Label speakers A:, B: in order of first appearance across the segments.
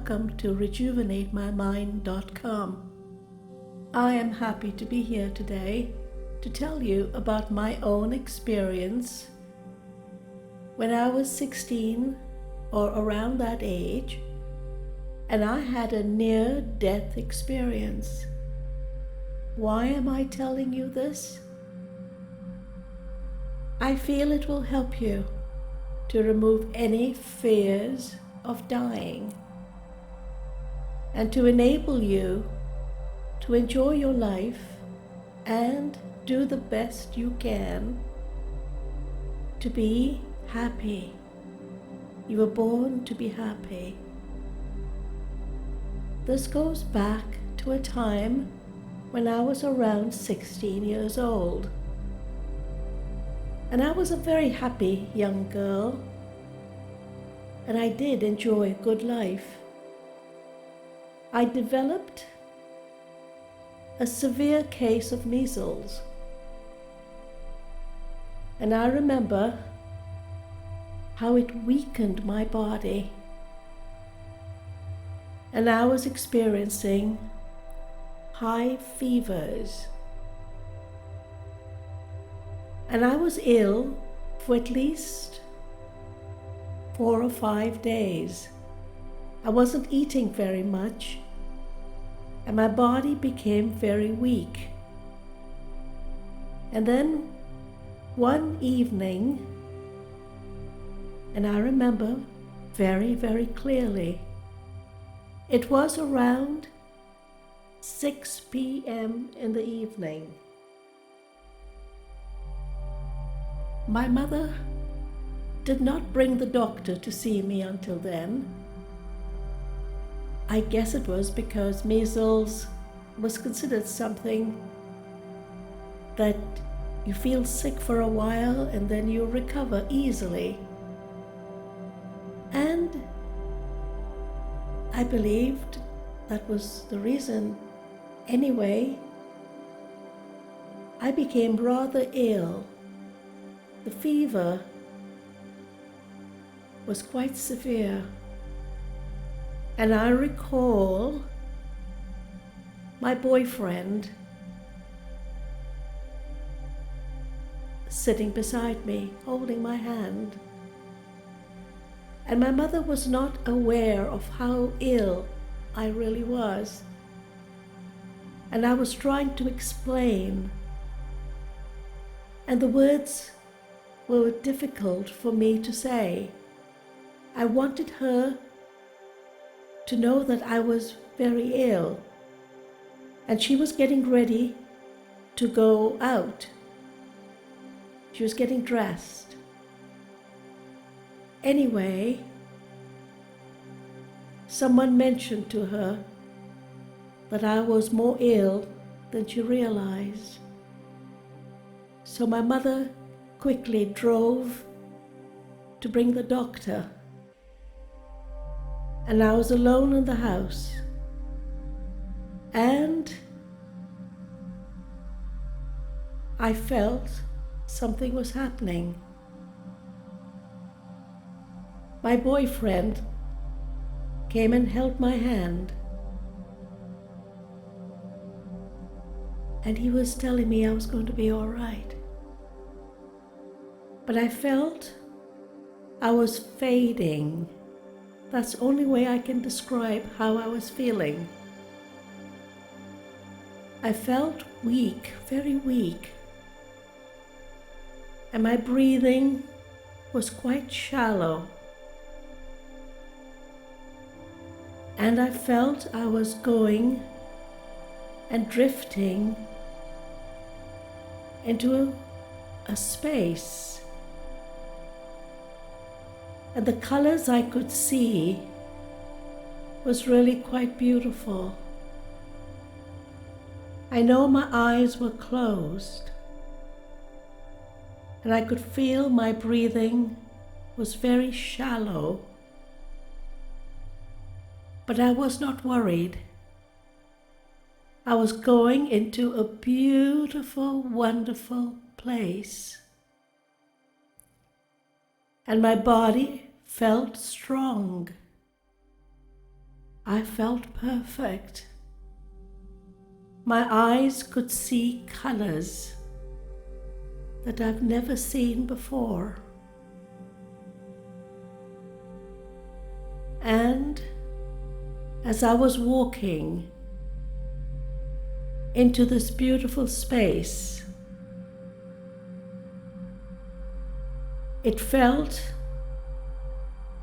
A: welcome to rejuvenatemymind.com. I am happy to be here today to tell you about my own experience when I was 16 or around that age, and I had a near-death experience. Why am I telling you this? I feel it will help you to remove any fears of dying and to enable you to enjoy your life and do the best you can to be happy. You were born to be happy. This goes back to a time when I was around 16 years old. And I was a very happy young girl, and I did enjoy a good life. I developed a severe case of measles, and I remember how it weakened my body, and I was experiencing high fevers. And I was ill for at least 4 or 5 days. I wasn't eating very much, and my body became very weak. And then one evening, and I remember very, very clearly, it was around 6 p.m. in the evening. My mother did not bring the doctor to see me until then. I guess it was because measles was considered something that you feel sick for a while and then you recover easily. And I believed that was the reason. Anyway, I became rather ill. The fever was quite severe, and I recall my boyfriend sitting beside me, holding my hand, and my mother was not aware of how ill I really was, and I was trying to explain, and the words were difficult for me to say. I wanted her to know that I was very ill, and she was getting ready to go out. She was getting dressed. Anyway, someone mentioned to her that I was more ill than she realized. So my mother quickly drove to bring the doctor, and I was alone in the house, and I felt something was happening. My boyfriend came and held my hand, and he was telling me I was going to be all right. But I felt I was fading. That's the only way I can describe how I was feeling. I felt weak, very weak. And my breathing was quite shallow. And I felt I was going and drifting into a space. And the colors I could see was really quite beautiful. I know my eyes were closed, and I could feel my breathing was very shallow. But I was not worried. I was going into a beautiful, wonderful place. And my body felt strong. I felt perfect. My eyes could see colors that I've never seen before. And as I was walking into this beautiful space, it felt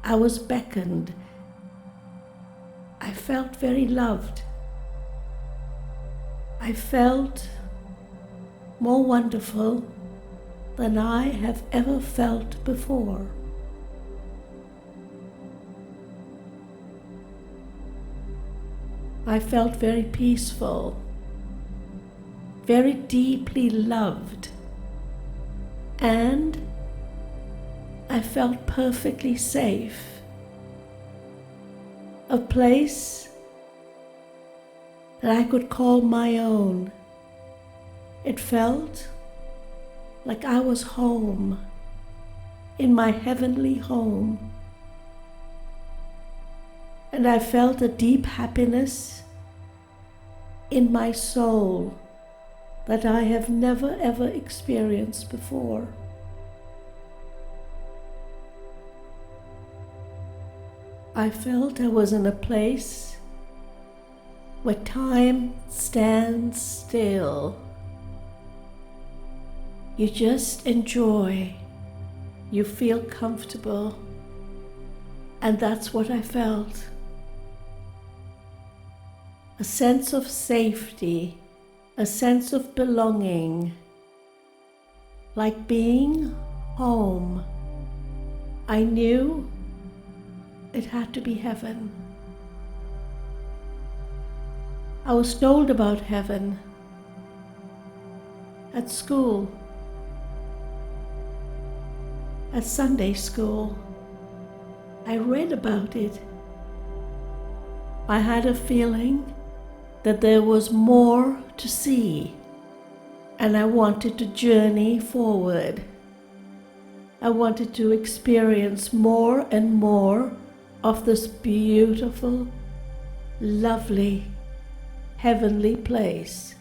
A: I was beckoned. I felt very loved. I felt more wonderful than I have ever felt before. I felt very peaceful, very deeply loved, and I felt perfectly safe. A place that I could call my own. It felt like I was home, in my heavenly home. And I felt a deep happiness in my soul that I have never ever experienced before. I felt I was in a place where time stands still. You just enjoy, you feel comfortable, and that's what I felt. A sense of safety, a sense of belonging, like being home. I knew it had to be heaven. I was told about heaven at school, at Sunday school. I read about it. I had a feeling that there was more to see, and I wanted to journey forward. I wanted to experience more and more of this beautiful, lovely, heavenly place,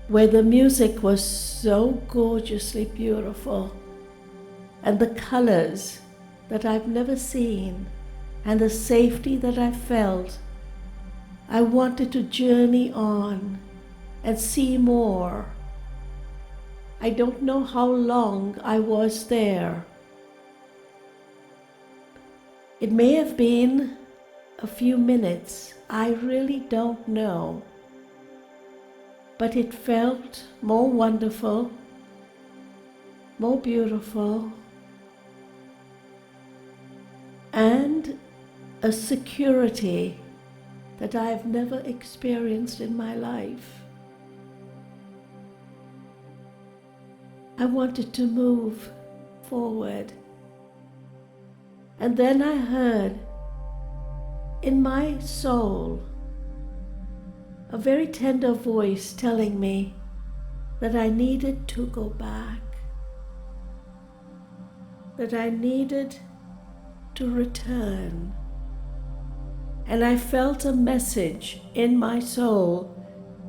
A: where the music was so gorgeously beautiful, and the colors that I've never seen, and the safety that I felt. I wanted to journey on and see more. I don't know how long I was there. It may have been a few minutes. I really don't know. But it felt more wonderful, more beautiful, and a security that I have never experienced in my life. I wanted to move forward. And then I heard in my soul a very tender voice telling me that I needed to go back, that I needed to return. And I felt a message in my soul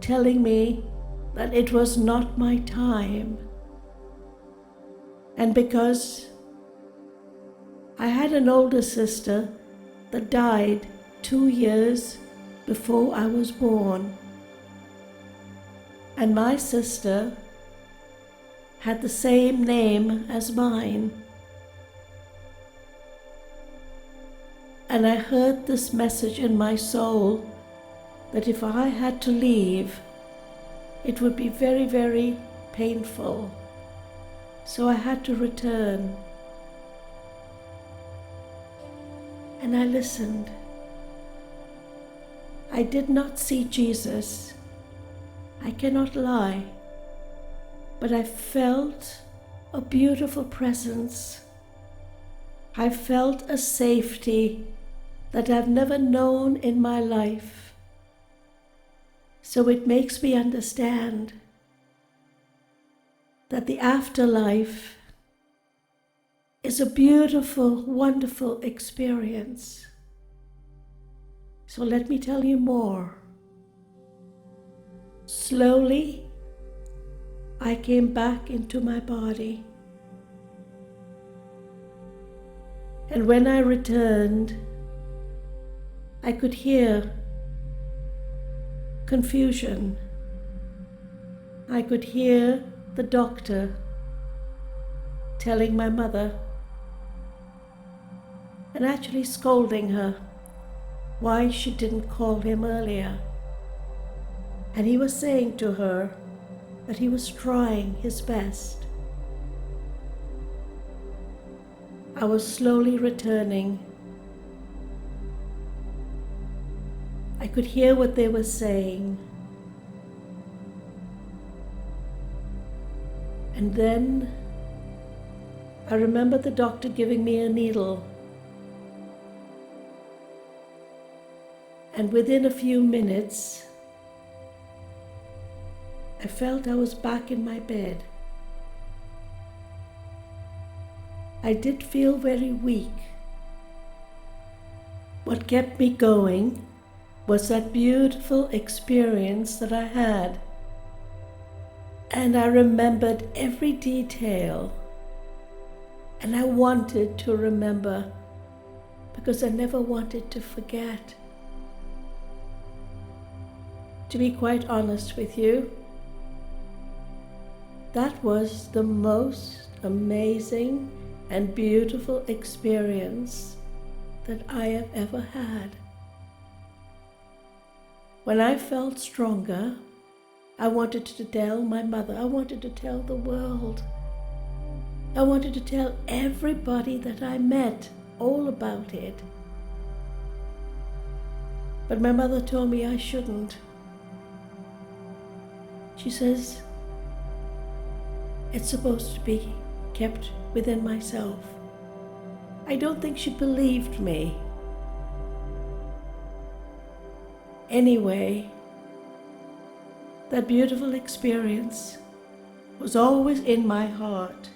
A: telling me that it was not my time. And because I had an older sister that died 2 years before I was born, and my sister had the same name as mine. And I heard this message in my soul that if I had to leave, it would be very, very painful. So I had to return. And I listened. I did not see Jesus. I cannot lie. But I felt a beautiful presence. I felt a safety that I've never known in my life. So it makes me understand that the afterlife is a beautiful, wonderful experience. So let me tell you more. Slowly, I came back into my body. And when I returned, I could hear confusion. I could hear the doctor telling my mother and actually scolding her why she didn't call him earlier. And he was saying to her that he was trying his best. I was slowly returning. I could hear what they were saying. And then I remember the doctor giving me a needle. And within a few minutes, I felt I was back in my bed. I did feel very weak. What kept me going was that beautiful experience that I had. And I remembered every detail. And I wanted to remember because I never wanted to forget. To be quite honest with you, that was the most amazing and beautiful experience that I have ever had. When I felt stronger, I wanted to tell my mother, I wanted to tell the world. I wanted to tell everybody that I met all about it. But my mother told me I shouldn't. She says, it's supposed to be kept within myself. I don't think she believed me. Anyway, that beautiful experience was always in my heart.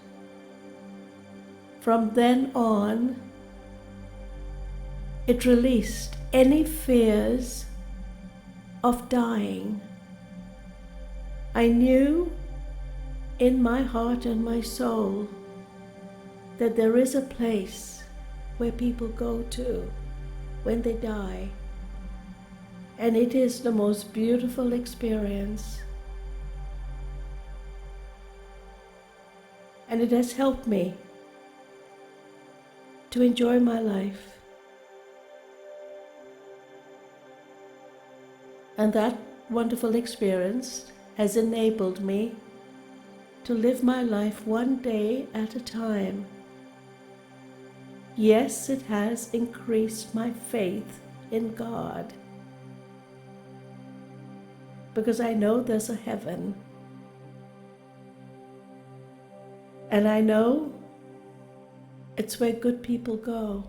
A: From then on, it released any fears of dying. I knew in my heart and my soul that there is a place where people go to when they die. And it is the most beautiful experience. And it has helped me to enjoy my life. And that wonderful experience has enabled me to live my life one day at a time. Yes, it has increased my faith in God, because I know there's a heaven. And I know it's where good people go.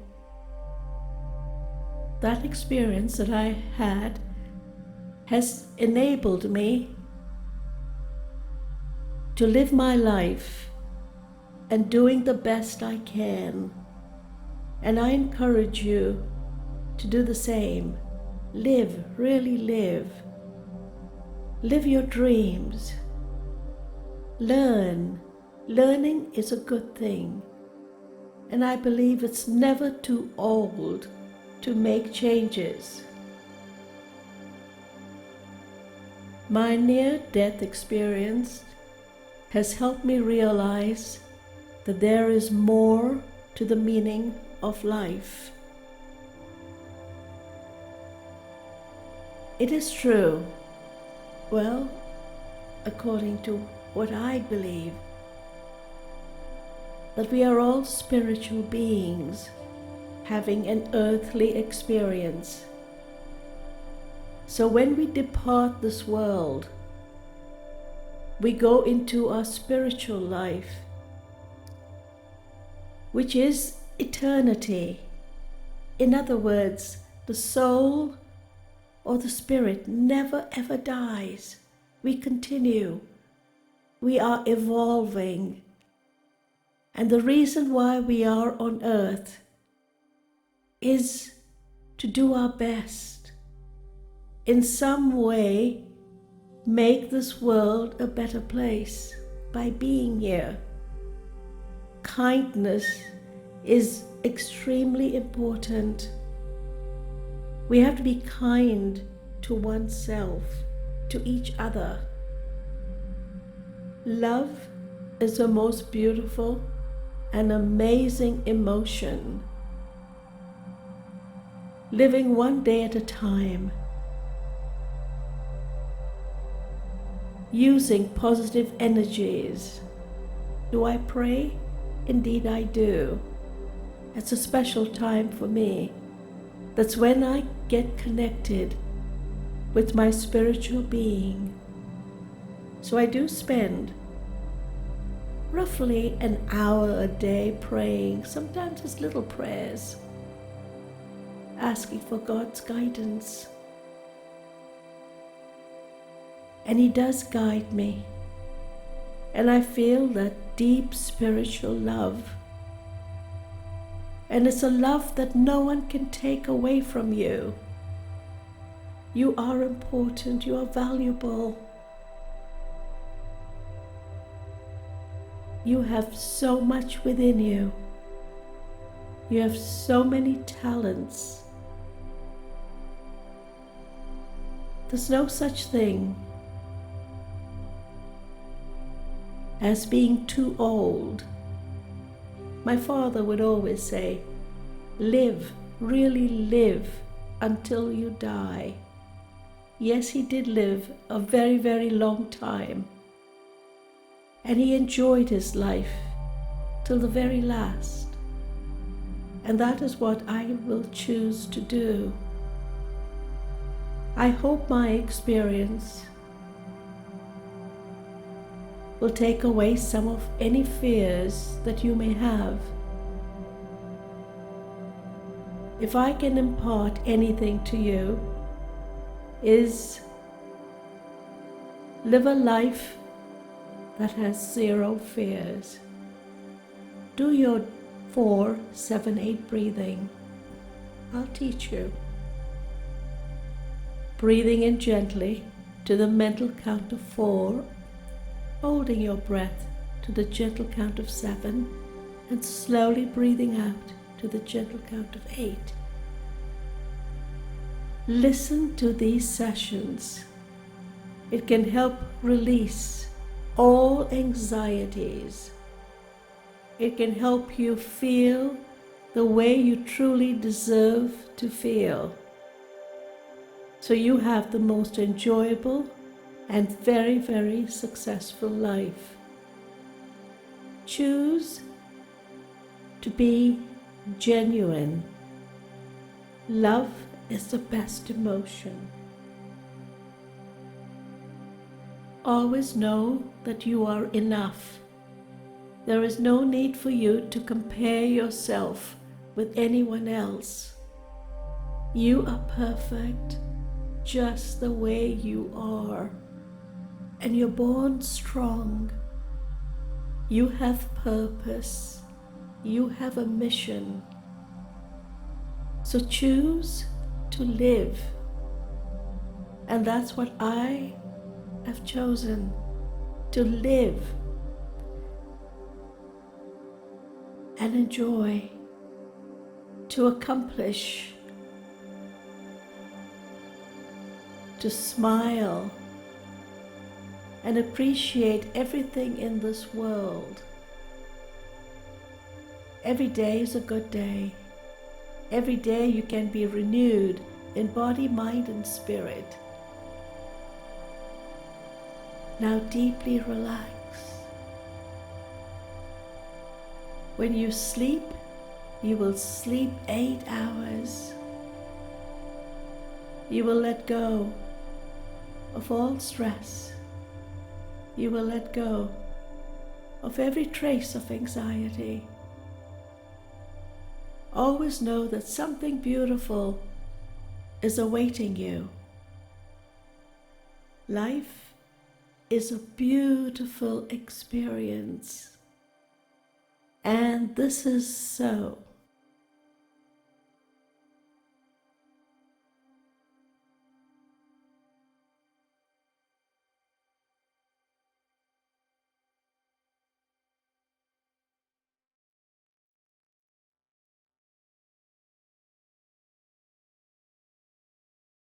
A: That experience that I had has enabled me to live my life and doing the best I can. And I encourage you to do the same. Live, really live. Live your dreams. Learn. Learning is a good thing. And I believe it's never too old to make changes. My near-death experience has helped me realize that there is more to the meaning of life. It is true, well, according to what I believe, that we are all spiritual beings having an earthly experience. So when we depart this world, we go into our spiritual life, which is eternity. In other words, the soul or the spirit never ever dies. We continue. We are evolving. And the reason why we are on earth is to do our best, in some way make this world a better place by being here. Kindness is extremely important. We have to be kind to oneself, to each other. Love is the most beautiful and amazing emotion. Living one day at a time, using positive energies. Do I pray? Indeed I do. It's a special time for me. That's when I get connected with my spiritual being. So I do spend roughly an hour a day praying, sometimes it's little prayers, asking for God's guidance. And He does guide me. And I feel that deep spiritual love. And it's a love that no one can take away from you. You are important, you are valuable. You have so much within you. You have so many talents. There's no such thing as being too old. My father would always say, live, really live until you die. Yes, he did live a very, very long time. And he enjoyed his life till the very last. And that is what I will choose to do. I hope my experience will take away some of any fears that you may have. If I can impart anything to you, is live a life that has 0 fears. Do your 4, 7, 8 breathing. I'll teach you. Breathing in gently to the mental count of 4, holding your breath to the gentle count of 7, and slowly breathing out to the gentle count of 8. Listen to these sessions. It can help release all anxieties. It can help you feel the way you truly deserve to feel. So you have the most enjoyable and very, very successful life. Choose to be genuine. Love is the best emotion. Always know that you are enough. There is no need for you to compare yourself with anyone else. You are perfect just the way you are. And you're born strong. You have purpose. You have a mission. So choose to live. And that's what I have chosen, to live and enjoy, to accomplish, to smile and appreciate everything in this world. Every day is a good day. Every day you can be renewed in body, mind, and spirit. Now deeply relax. When you sleep, you will sleep 8 hours. You will let go of all stress. You will let go of every trace of anxiety. Always know that something beautiful is awaiting you. Life is a beautiful experience. And this is so.